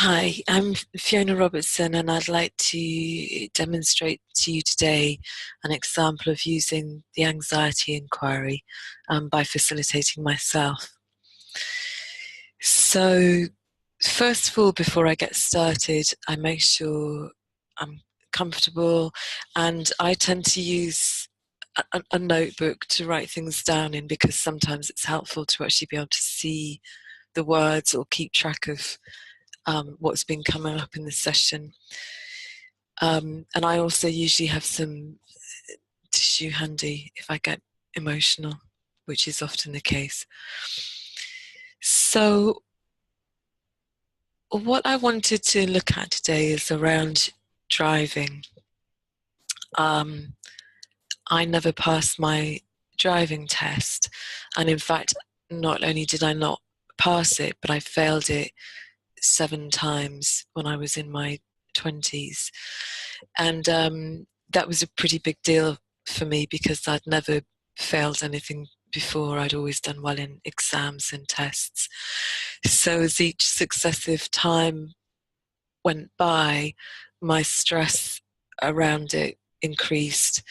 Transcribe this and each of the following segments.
Hi, I'm Fiona Robertson, and I'd like to demonstrate to you today an example of using the anxiety inquiry by facilitating myself. So, first of all, before I get started, I make sure I'm comfortable, and I tend to use a notebook to write things down in because sometimes it's helpful to actually be able to see the words or keep track of what's been coming up in the session. And I also usually have some tissue handy if I get emotional, which is often the case. So what I wanted to look at today is around driving. I never passed my driving test, and in fact, not only did I not pass it, but I failed it 7 times when I was in my 20s. And that was a pretty big deal for me because I'd never failed anything before. I'd always done well in exams and tests. So as each successive time went by, my stress around it increased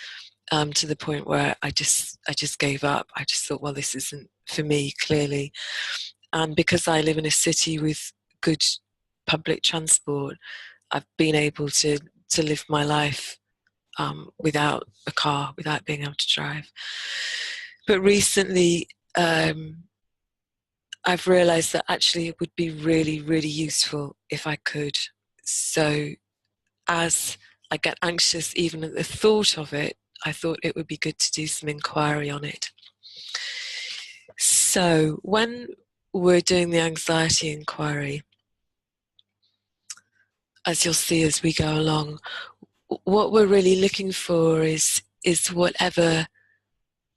to the point where I just gave up. I just thought, well, this isn't for me, clearly. And because I live in a city with good public transport, I've been able to live my life without a car, without being able to drive. But recently, I've realised that actually it would be really, really useful if I could. So as I get anxious even at the thought of it, I thought it would be good to do some inquiry on it. So when we're doing the anxiety inquiry, as you'll see as we go along, what we're really looking for is whatever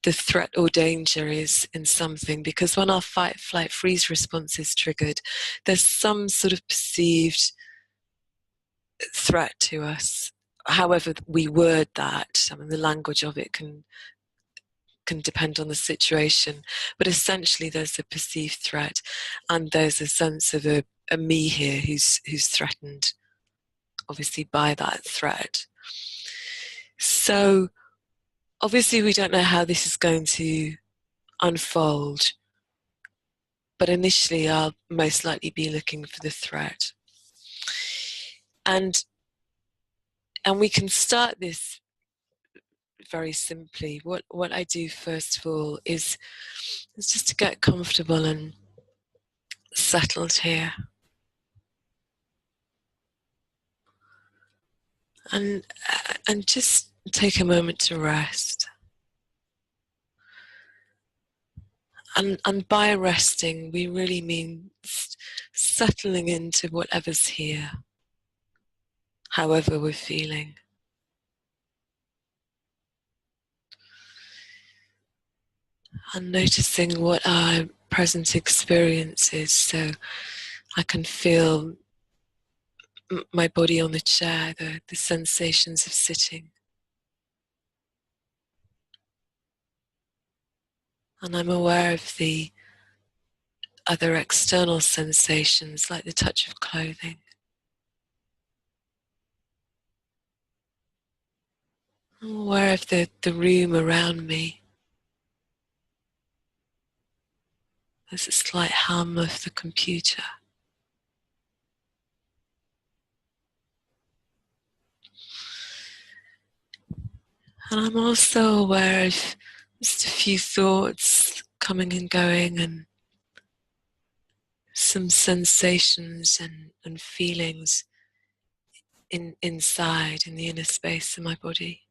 the threat or danger is in something, because when our fight, flight, freeze response is triggered, there's some sort of perceived threat to us. However we word that, I mean, the language of it can depend on the situation, but essentially there's a perceived threat, and there's a sense of a me here who's threatened, obviously, by that threat. So obviously we don't know how this is going to unfold, but initially I'll most likely be looking for the threat. And we can start this very simply. What I do first of all is just to get comfortable and settled here. And just take a moment to rest. And by resting, we really mean settling into whatever's here, however we're feeling. And noticing what our present experience is, so I can feel my body on the chair, the sensations of sitting. And I'm aware of the other external sensations, like the touch of clothing. I'm aware of the room around me. There's a slight hum of the computer. And I'm also aware of just a few thoughts coming and going, and some sensations and feelings inside, in the inner space of my body.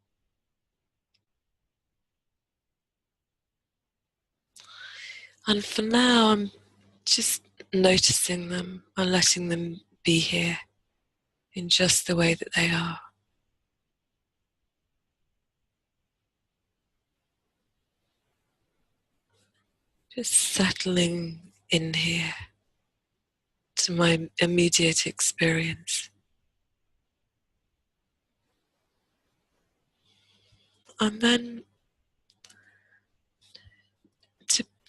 And for now, I'm just noticing them and letting them be here in just the way that they are. Just settling in here to my immediate experience. And then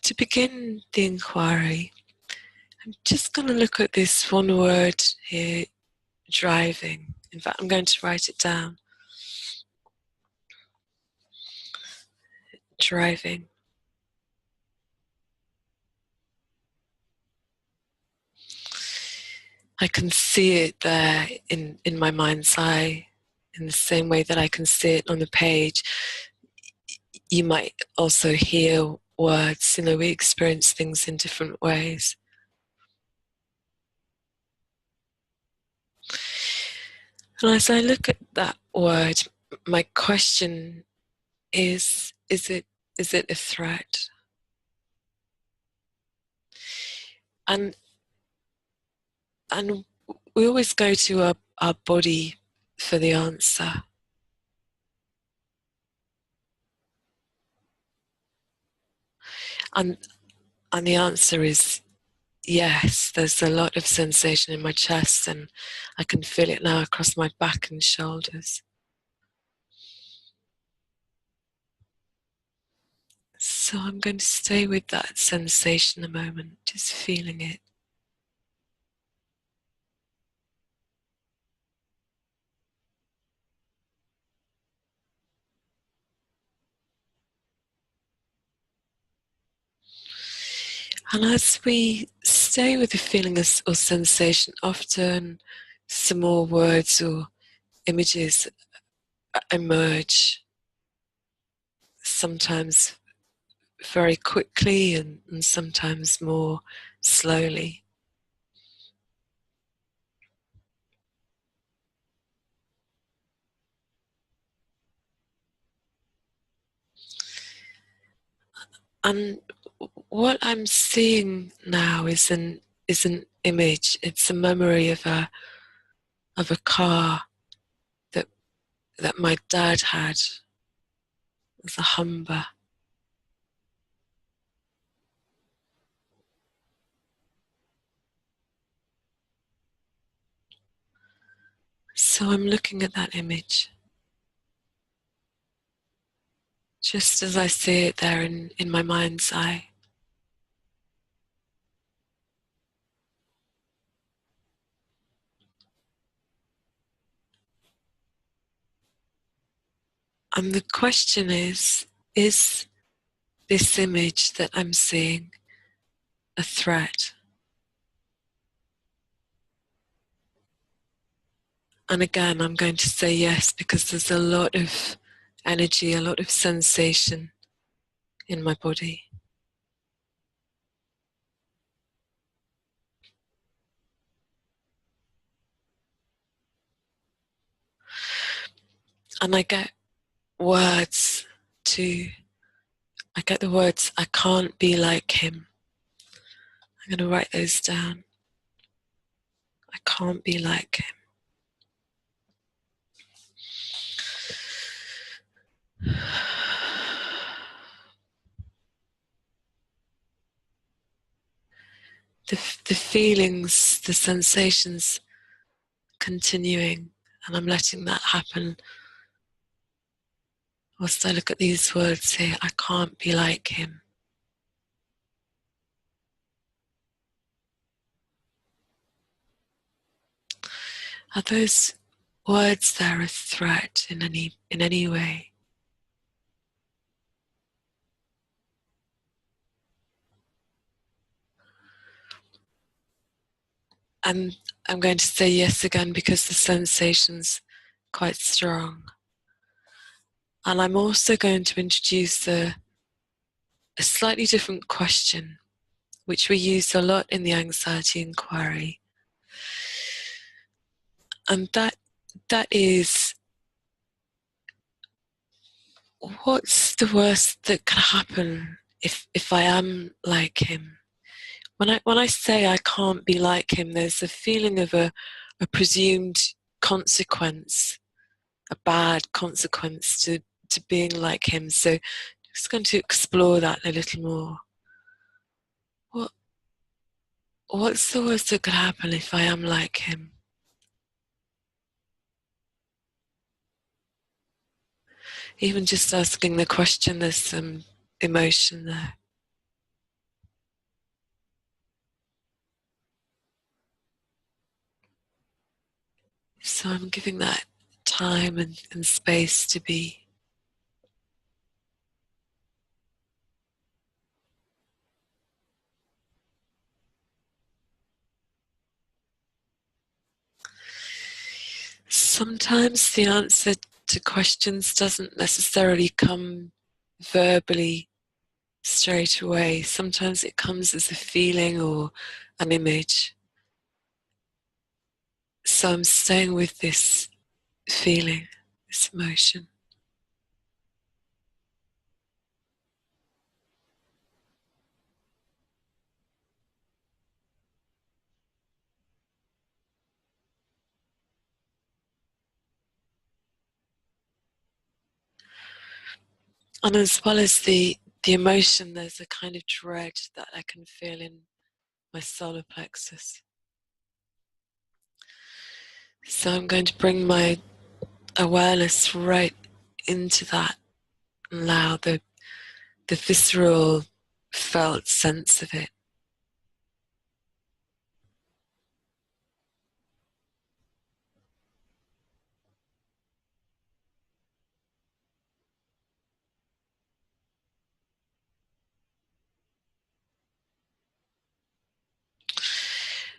to begin the inquiry, I'm just going to look at this one word here, driving. In fact, I'm going to write it down. Driving. I can see it there in my mind's eye in the same way that I can see it on the page. You might also hear words. We experience things in different ways. And as I look at that word, my question is it a threat? And we always go to our body for the answer. And the answer is yes. There's a lot of sensation in my chest, and I can feel it now across my back and shoulders. So I'm going to stay with that sensation a moment, just feeling it. And as we stay with the feeling or sensation, often some more words or images emerge, sometimes very quickly and sometimes more slowly. And what I'm seeing now is an image. It's a memory of a car that my dad had. It's a Humber. So I'm looking at that image, just as I see it there in my mind's eye. And the question is this image that I'm seeing a threat? And again, I'm going to say yes, because there's a lot of energy, a lot of sensation in my body. And I get words too. I get the words, I can't be like him. I'm going to write those down. I can't be like him. The feelings, the sensations continuing, and I'm letting that happen whilst I look at these words here. I can't be like him. Are those words there a threat in any way? And I'm going to say yes again, because the sensation's quite strong. And I'm also going to introduce a slightly different question, which we use a lot in the anxiety inquiry. And that is, what's the worst that could happen if I am like him? When I say I can't be like him, there's a feeling of a presumed consequence, a bad consequence to being like him. So just going to explore that a little more. What's the worst that could happen if I am like him? Even just asking the question, there's some emotion there. So I'm giving that time and space to be. Sometimes the answer to questions doesn't necessarily come verbally straight away. Sometimes it comes as a feeling or an image. So I'm staying with this feeling, this emotion. And as well as the emotion, there's a kind of dread that I can feel in my solar plexus. So I'm going to bring my awareness right into that and allow the visceral felt sense of it.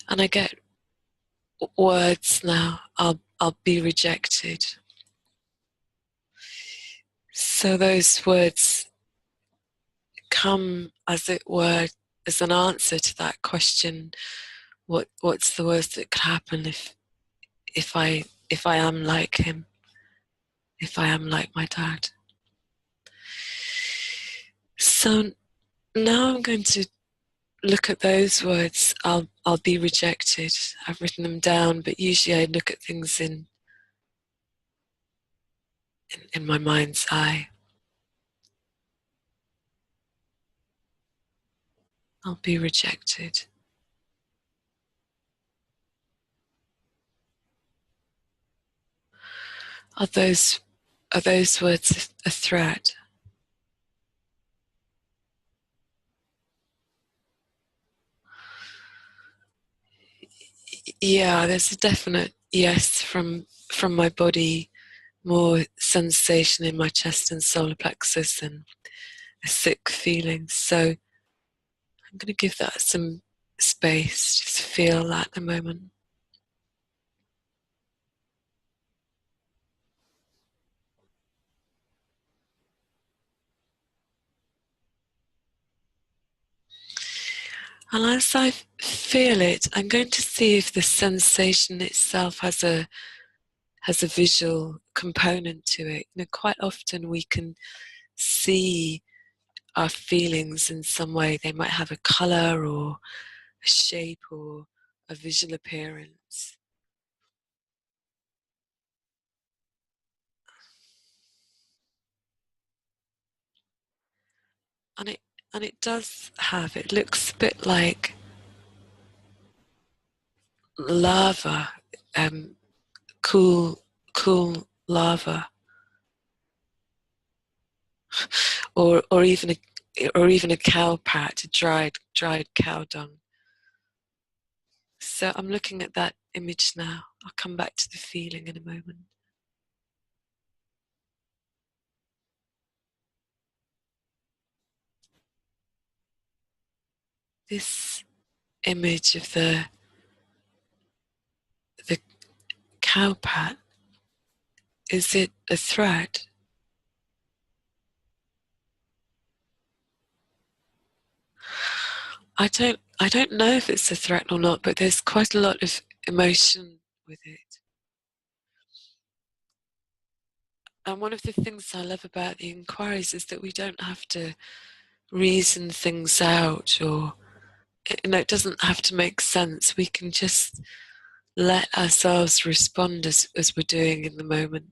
And I get words now, I'll be rejected. So those words come, as it were, as an answer to that question, what's the worst that could happen if I am like him, if I am like my dad. So now I'm going to look at those words. I'll be rejected. I've written them down, but usually I look at things in my mind's eye. I'll be rejected. Are those words a threat? Yeah, there's a definite yes from my body, more sensation in my chest and solar plexus and a sick feeling. So I'm going to give that some space, just feel that in a moment. And as I feel it, I'm going to see if the sensation itself has a visual component to it. You know, quite often we can see our feelings in some way. They might have a colour or a shape or a visual appearance. And it does have, it looks a bit like lava, cool lava, or even a cow pat, dried cow dung. So I'm looking at that image now. I'll come back to the feeling in a moment. This image of the cow pat, is it a threat? I don't know if it's a threat or not, but there's quite a lot of emotion with it. And one of the things I love about the inquiries is that we don't have to reason things out, or it doesn't have to make sense. We can just let ourselves respond as we're doing in the moment,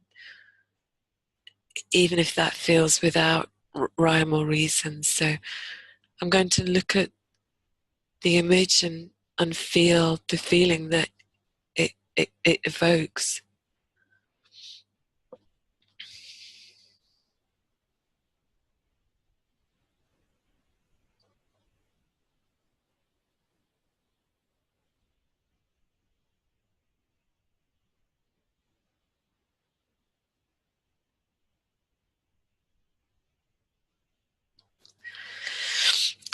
even if that feels without rhyme or reason. So I'm going to look at the image and feel the feeling that it evokes.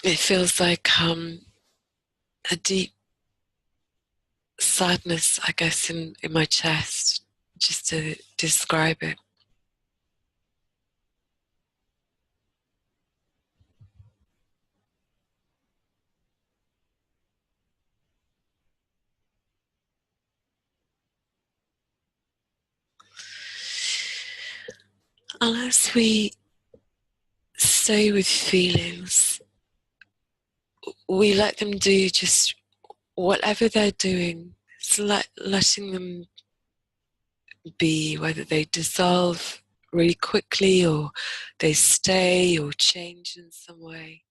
it feels like a deep sadness, I guess, in my chest, just to describe it. Unless we stay with feelings, we let them do just whatever they're doing. It's letting them be, whether they dissolve really quickly or they stay or change in some way.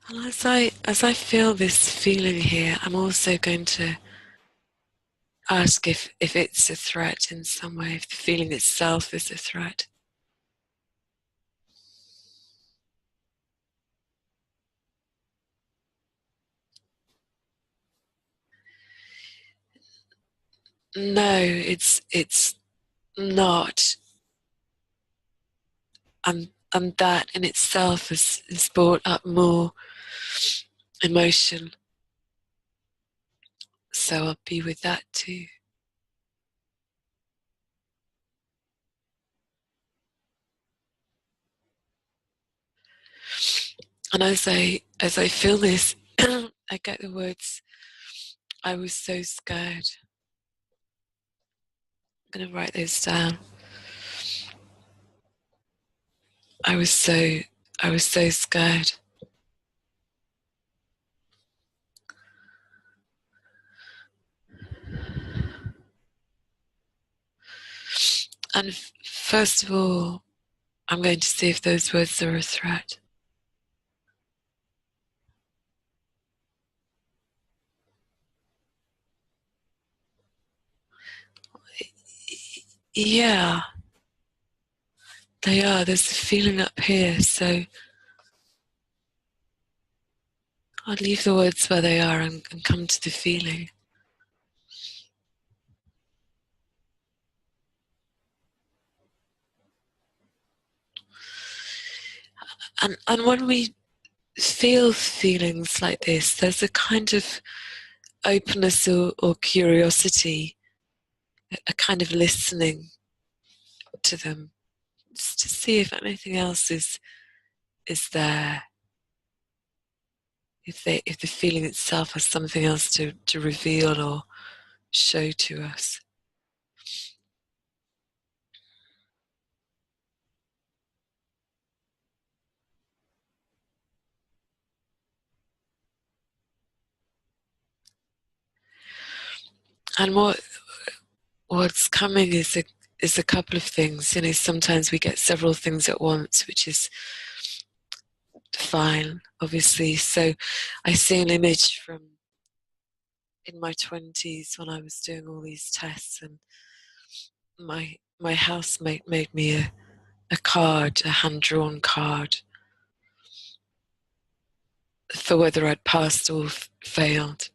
And as I feel this feeling here, I'm also going to ask if it's a threat in some way, if the feeling itself is a threat. No, it's not. And that in itself has brought up more emotion. So I'll be with that too. And as I feel this, I get the words, I was so scared. I'm going to write those down. I was so scared. And first of all, I'm going to see if those words are a threat. Yeah, they are. There's a feeling up here, so I'll leave the words where they are and come to the feeling. And when we feel feelings like this, there's a kind of openness or curiosity, a kind of listening to them, just to see if anything else is there, if the feeling itself has something else to reveal or show to us. And what's coming is a couple of things. You know, sometimes we get several things at once, which is fine, obviously. So I see an image from in my 20s when I was doing all these tests, and my housemate made me a card, a hand-drawn card, for whether I'd passed or failed.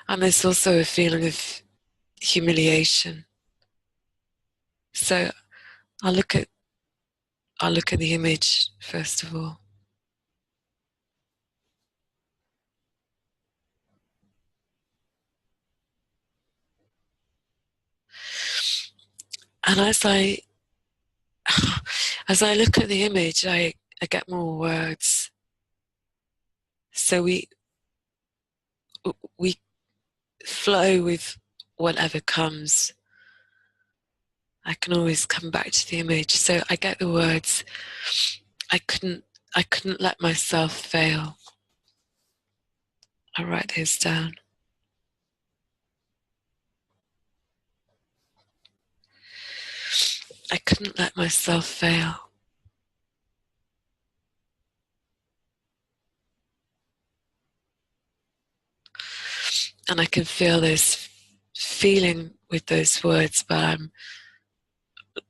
And there's also a feeling of humiliation. So I'll look at the image first of all. And as I look at the image, I get more words. So we flow with whatever comes. I can always come back to the image. So I get the words, I couldn't let myself fail. I write those down. I couldn't let myself fail. And I can feel this feeling with those words, but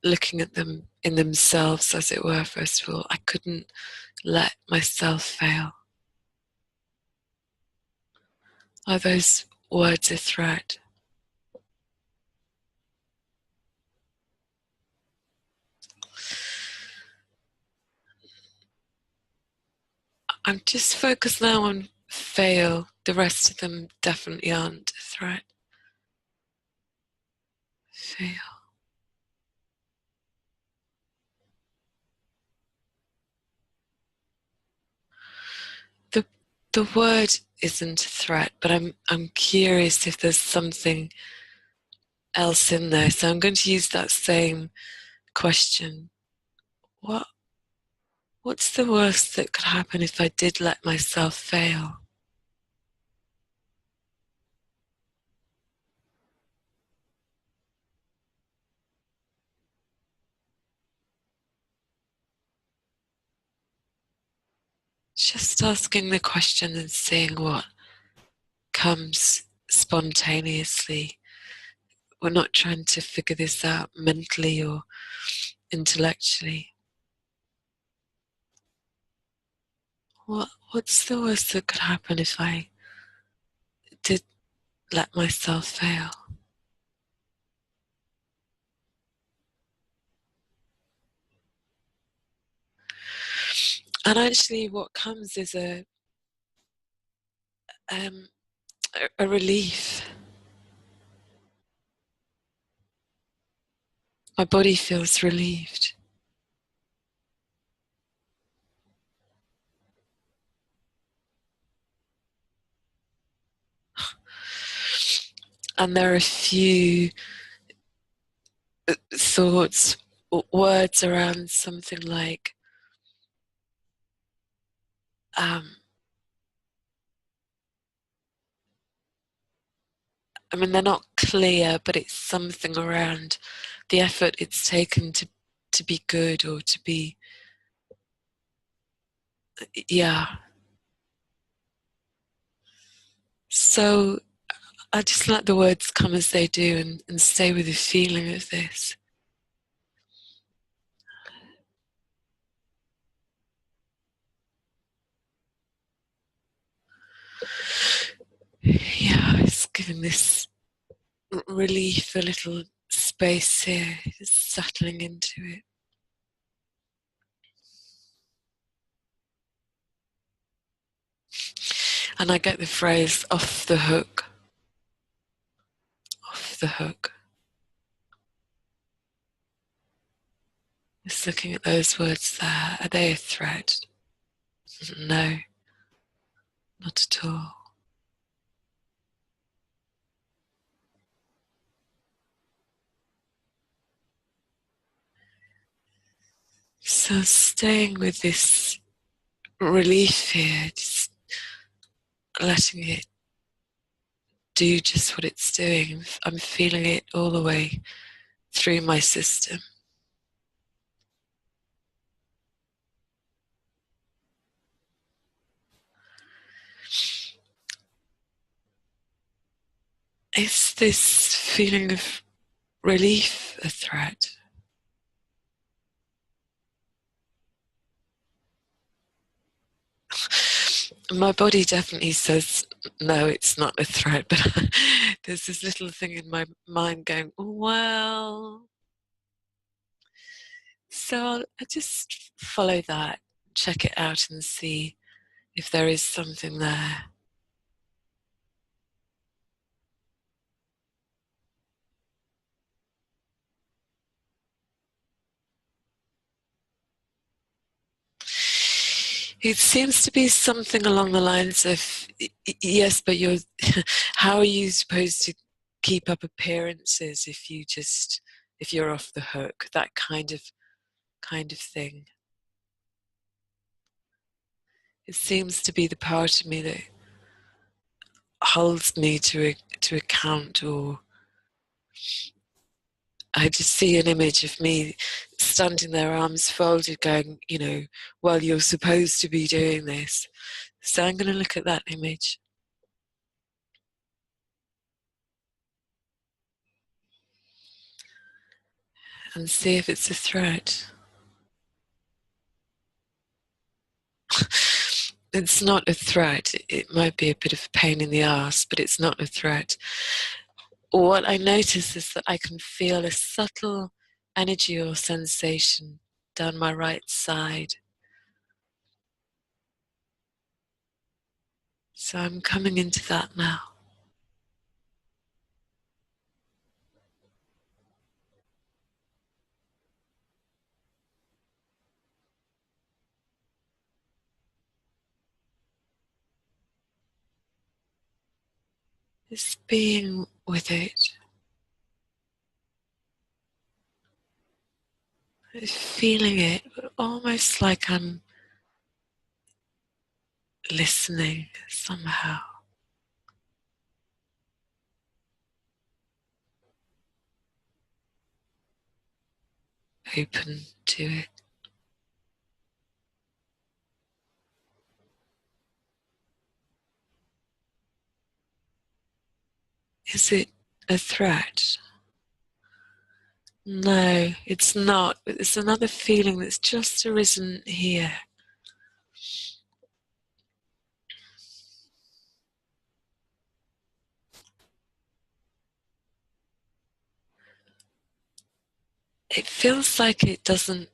looking at them in themselves, as it were, first of all. I couldn't let myself fail. Are those words a threat? I'm just focused now on fail. The rest of them definitely aren't a threat. Fail. The word isn't a threat, but I'm curious if there's something else in there. So I'm going to use that same question. What's the worst that could happen if I did let myself fail? Just asking the question and seeing what comes spontaneously. We're not trying to figure this out mentally or intellectually. What's the worst that could happen if I did let myself fail? And actually what comes is a relief. My body feels relieved. And there are a few thoughts, words around something like, I mean, they're not clear, but it's something around the effort it's taken to be good or to be, yeah. So I just let the words come as they do and stay with the feeling of this. Yeah, it's giving this relief a little space here, just settling into it. And I get the phrase off the hook. Off the hook. Just looking at those words there. Are they a threat? No, not at all. So staying with this relief here, just letting it do just what it's doing. I'm feeling it all the way through my system. Is this feeling of relief a threat? My body definitely says, no, it's not a threat, but there's this little thing in my mind going, well. So I just follow that, check it out and see if there is something there. It seems to be something along the lines of, yes, but how are you supposed to keep up appearances if you're off the hook? That kind of thing. It seems to be the part of me that holds me to account, or I just see an image of me standing there, arms folded, going, well, you're supposed to be doing this. So I'm going to look at that image. and see if it's a threat. It's not a threat. It might be a bit of a pain in the ass, but it's not a threat. What I notice is that I can feel a subtle energy or sensation down my right side. So I'm coming into that now. Just being with it. Feeling it, but almost like I'm listening somehow. Open to it. Is it a threat? No, it's not. But there's another feeling that's just arisen here. It feels like it doesn't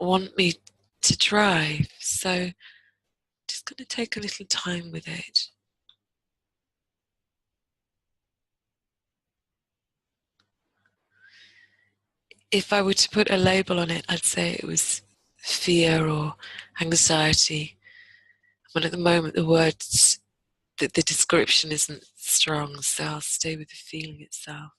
want me to drive, so I'm just going to take a little time with it. If I were to put a label on it, I'd say it was fear or anxiety. But at the moment, the description isn't strong, so I'll stay with the feeling itself.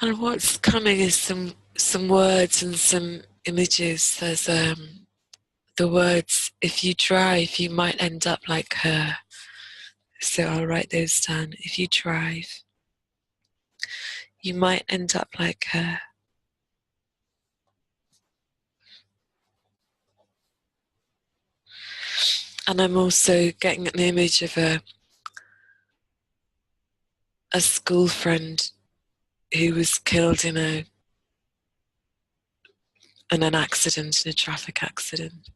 And what's coming is some words and some images. There's the words, if you drive, you might end up like her. So I'll write those down. If you drive, you might end up like her. And I'm also getting an image of a school friend who was killed in an accident, in a traffic accident.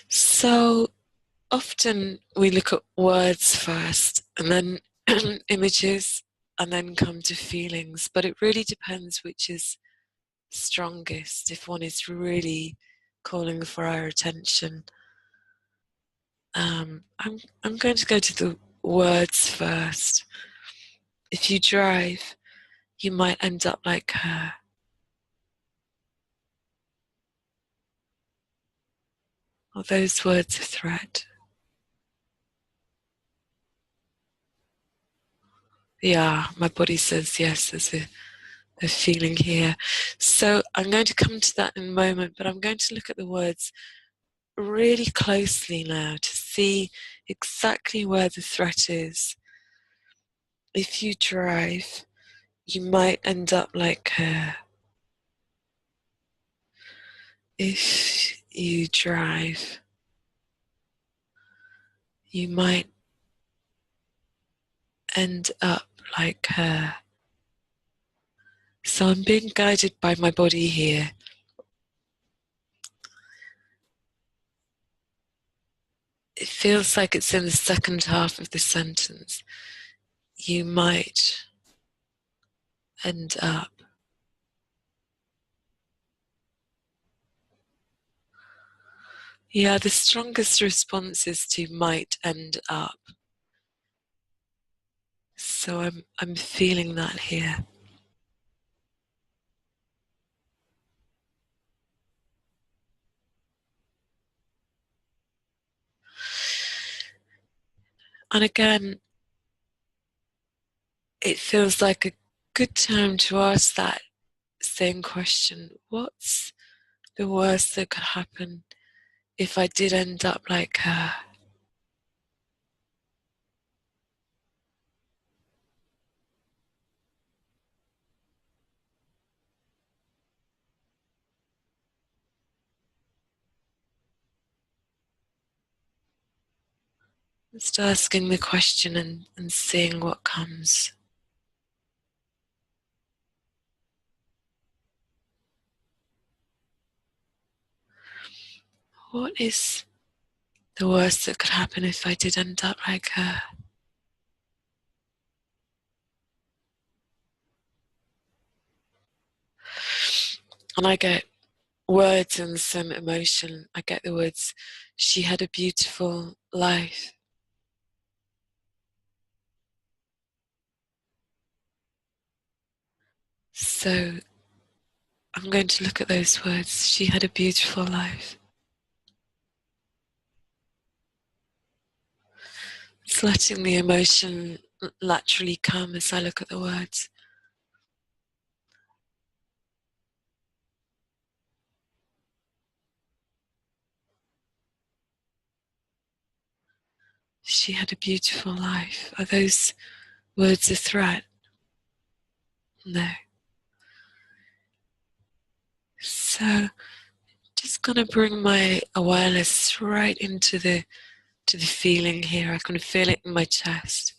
So often we look at words first and then images and then come to feelings, but it really depends which is strongest. If one is really calling for our attention, I'm going to go to the words first. If you drive, you might end up like her. Are those words a threat? Yeah, my body says yes, there's a feeling here. So I'm going to come to that in a moment, but I'm going to look at the words really closely now to see exactly where the threat is. If you drive, you might end up like her. If you drive, you might end up like her. So I'm being guided by my body here. It feels like it's in the second half of the sentence. You might end up. Yeah, the strongest response is to might end up. So I'm feeling that here. And again, it feels like a good time to ask that same question. What's the worst that could happen if I did end up like her? Just asking the question and seeing what comes. What is the worst that could happen if I did end up like her? And I get words and some emotion. I get the words, she had a beautiful life. So I'm going to look at those words. She had a beautiful life. It's letting the emotion laterally come as I look at the words. She had a beautiful life. Are those words a threat? No. So just gonna bring my awareness right into the feeling here. I can feel it in my chest.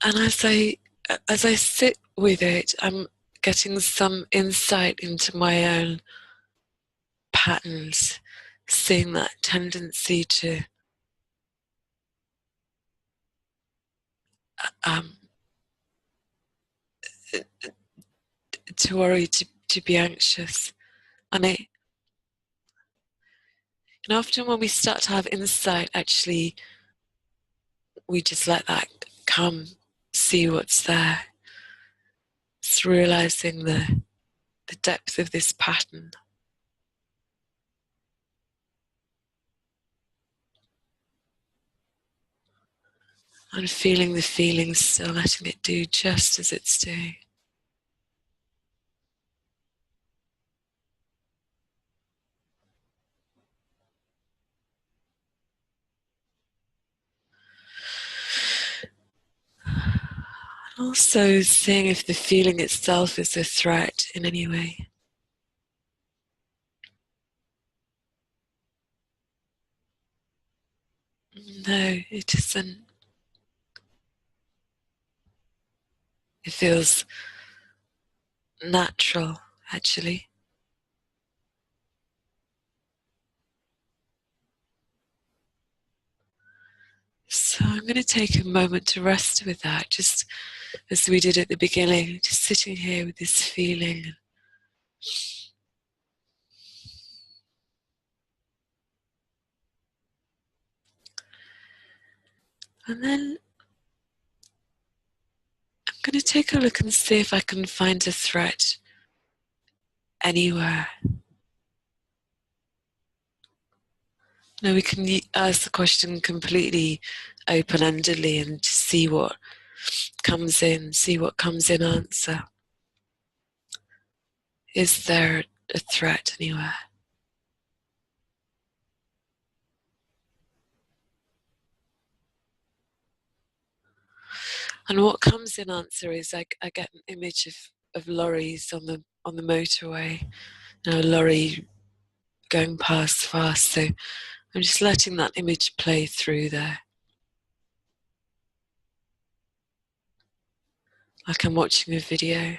And as I sit with it, I'm getting some insight into my own patterns, seeing that tendency um, to worry, to be anxious. And often when we start to have insight, actually, we just let that come, see what's there. It's realizing the depth of this pattern. And feeling the feelings, still letting it do just as it's doing. Also seeing if the feeling itself is a threat in any way. No, it isn't. It feels natural, actually. So I'm going to take a moment to rest with that, just as we did at the beginning, just sitting here with this feeling. And then I'm going to take a look and see if I can find a threat anywhere. Now we can ask the question completely open-endedly and just see what comes in, answer. Is there a threat anywhere? And what comes in answer is I get an image of lorries on the motorway, a lorry going past fast. So I'm just letting that image play through there. Like I'm watching a video.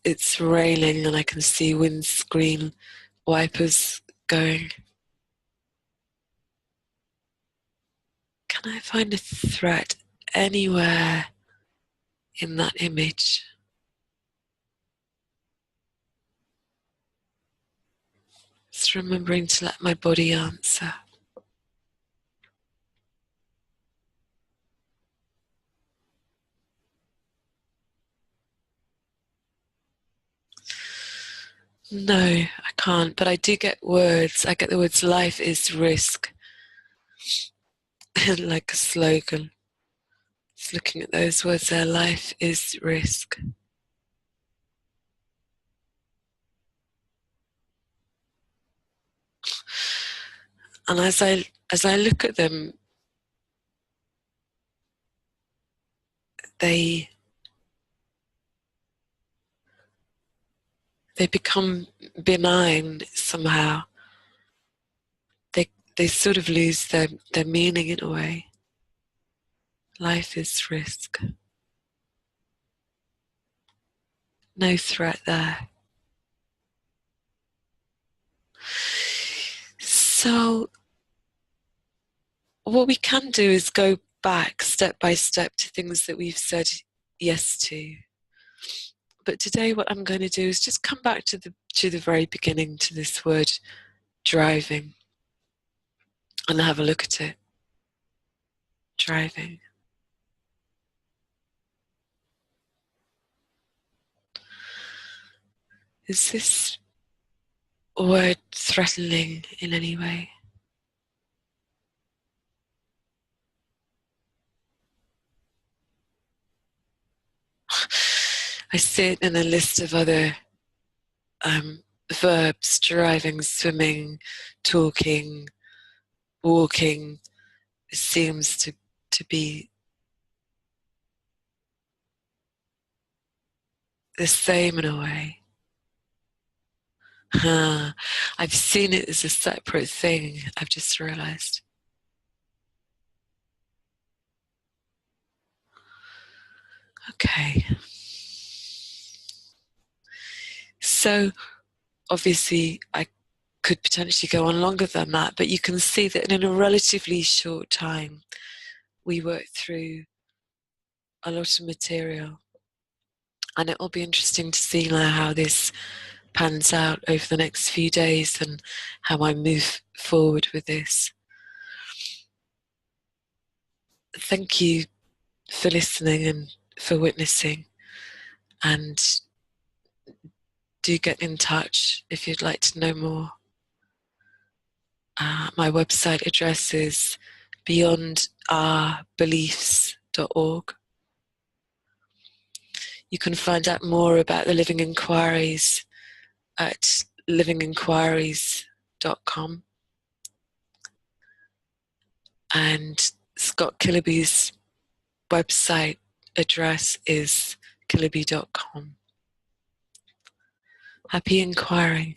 It's raining and I can see windscreen wipers going. Can I find a threat anywhere in that image? Just remembering to let my body answer. No, I can't, but I do get words. I get the words life is risk, like a slogan. Just looking at those words there, life is risk. And as I look at them, they become benign somehow. They sort of lose their meaning in a way. Life is risk. No threat there. So what we can do is go back step by step to things that we've said yes to. But today what I'm going to do is just come back to the very beginning, to this word driving, and have a look at it. Driving. Is this word threatening in any way? I see it in a list of other verbs: driving, swimming, talking, walking. It seems to be the same in a way. I've seen it as a separate thing, I've just realized. Okay. So obviously I could potentially go on longer than that, but you can see that in a relatively short time we worked through a lot of material, and it will be interesting to see now how this pans out over the next few days and how I move forward with this. Thank you for listening and for witnessing, and do get in touch if you'd like to know more. My website address is beyondourbeliefs.org. You can find out more about the Living Inquiries at livinginquiries.com. And Scott Kiloby's website address is kiloby.com. Happy inquiring.